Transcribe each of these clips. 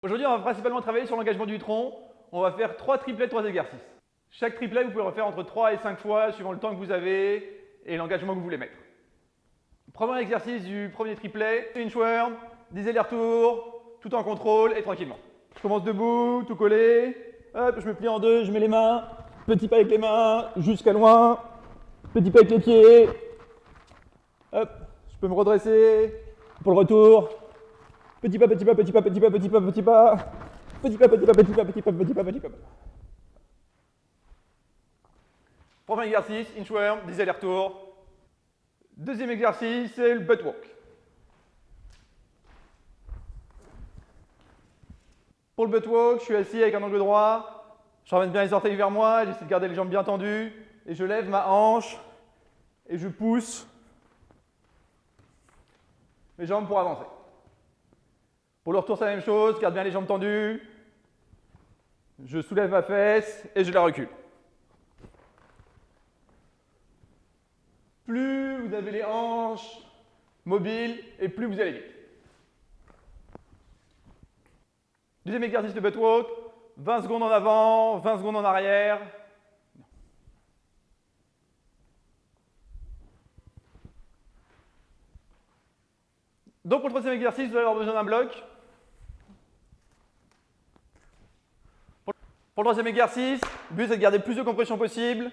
Aujourd'hui, on va principalement travailler sur l'engagement du tronc. On va faire 3 triplets de 3 exercices. Chaque triplet, vous pouvez le refaire entre 3 et 5 fois, suivant le temps que vous avez et l'engagement que vous voulez mettre. Premier exercice du premier triplet, inchworm, 10 allers-retours, tout en contrôle et tranquillement. Je commence debout, tout collé. Hop, je me plie en deux, je mets les mains. Petit pas avec les mains, jusqu'à loin. Petit pas avec les pieds. Hop, je peux me redresser pour le retour. Petit pas, petit pas, petit pas, petit pas, petit pas, petit pas. Petit pas, petit pas, petit pas, petit pas, petit pas, petit pas. Premier exercice, inchworm, 10 allers-retours. Deuxième exercice, c'est le butt walk. Pour le butt walk, je suis assis avec un angle droit. Je ramène bien les orteils vers moi, j'essaie de garder les jambes bien tendues. Et je lève ma hanche et je pousse mes jambes pour avancer. Pour le retour, c'est la même chose, je garde bien les jambes tendues. Je soulève ma fesse et je la recule. Plus vous avez les hanches mobiles et plus vous allez vite. Deuxième exercice de butt walk, 20 secondes en avant, 20 secondes en arrière. Donc pour le troisième exercice, vous allez avoir besoin d'un bloc. Pour le troisième exercice, le but c'est de garder le plus de compression possible.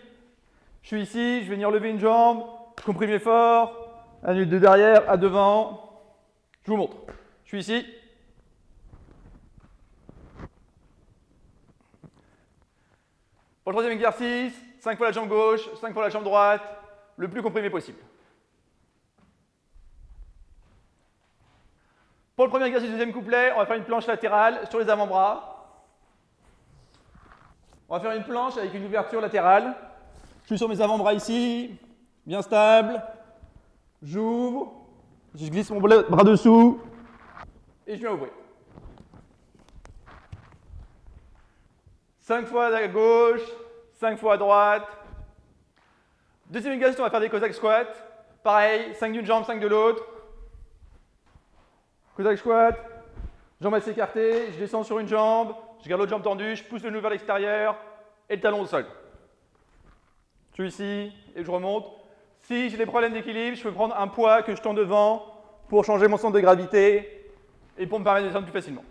Je suis ici, je vais venir lever une jambe, comprimer fort, annule de derrière à devant. Je vous montre. Je suis ici. Pour le troisième exercice, 5 fois la jambe gauche, 5 fois la jambe droite, le plus comprimé possible. Pour le premier exercice du deuxième couplet, on va faire une planche latérale sur les avant-bras. On va faire une planche avec une ouverture latérale. Je suis sur mes avant-bras ici, bien stable. J'ouvre, je glisse mon bras dessous et je viens ouvrir. 5 fois à gauche, 5 fois à droite. Deuxième exercice, on va faire des Cossack squats. Pareil, 5 d'une jambe, 5 de l'autre. Cossack squat, jambes assez écartées, je descends sur une jambe, je garde l'autre jambe tendue, je pousse le genou vers l'extérieur et le talon au sol. Je suis ici et je remonte. Si j'ai des problèmes d'équilibre, je peux prendre un poids que je tends devant pour changer mon centre de gravité et pour me permettre de descendre plus facilement.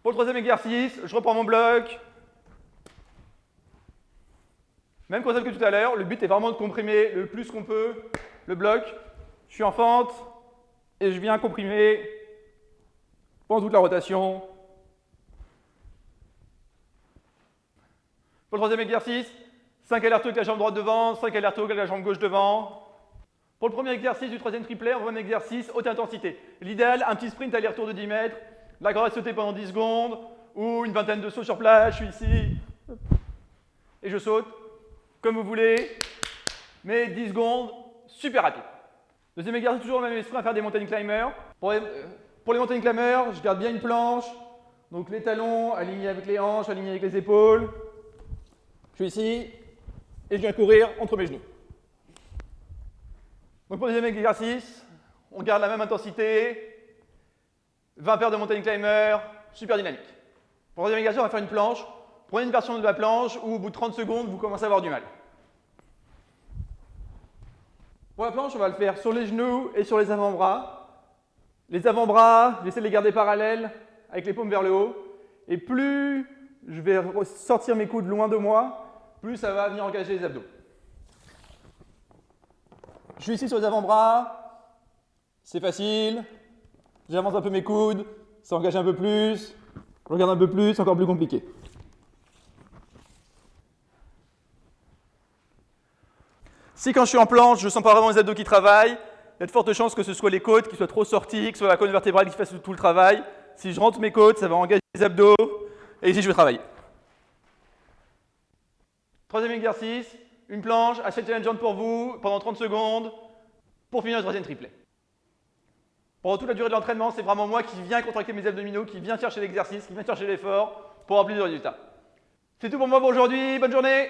Pour le troisième exercice, je reprends mon bloc. Même concept que tout à l'heure, le but est vraiment de comprimer le plus qu'on peut le bloc. Je suis en fente et je viens comprimer pendant toute la rotation. Pour le troisième exercice, 5 allers-retours avec la jambe droite devant, 5 allers-retours avec la jambe gauche devant. Pour le premier exercice du troisième triplet, on va un exercice haute intensité. L'idéal, un petit sprint aller-retour de 10 mètres, la corde à sauter pendant 10 secondes, ou une vingtaine de sauts sur place, je suis ici, et je saute, comme vous voulez, mais 10 secondes, super rapide. Deuxième exercice, toujours le même esprit, à faire des mountain climbers. Pour les mountain climbers, je garde bien une planche, donc les talons alignés avec les hanches, alignés avec les épaules. Je suis ici, et je viens courir entre mes genoux. Donc pour le deuxième exercice, on garde la même intensité, 20 paires de mountain climbers, super dynamique. Pour le deuxième exercice, on va faire une planche. Prenez une version de la planche où au bout de 30 secondes, vous commencez à avoir du mal. Pour la planche, on va le faire sur les genoux et sur les avant-bras. Les avant-bras, j'essaie de les garder parallèles avec les paumes vers le haut. Et plus je vais sortir mes coudes loin de moi, plus ça va venir engager les abdos. Je suis ici sur les avant-bras, c'est facile. J'avance un peu mes coudes, ça engage un peu plus. Je regarde un peu plus, c'est encore plus compliqué. Si quand je suis en planche, je ne sens pas vraiment les abdos qui travaillent, il y a de fortes chances que ce soit les côtes qui soient trop sorties, que ce soit la colonne vertébrale qui fasse tout le travail. Si je rentre mes côtes, ça va engager les abdos, et ici je vais travailler. Troisième exercice, une planche, assez challengeante pour vous, pendant 30 secondes, pour finir le troisième triplet. Pendant toute la durée de l'entraînement, c'est vraiment moi qui viens contracter mes abdominaux, qui viens chercher l'exercice, qui viens chercher l'effort, pour avoir plus de résultats. C'est tout pour moi pour aujourd'hui, bonne journée!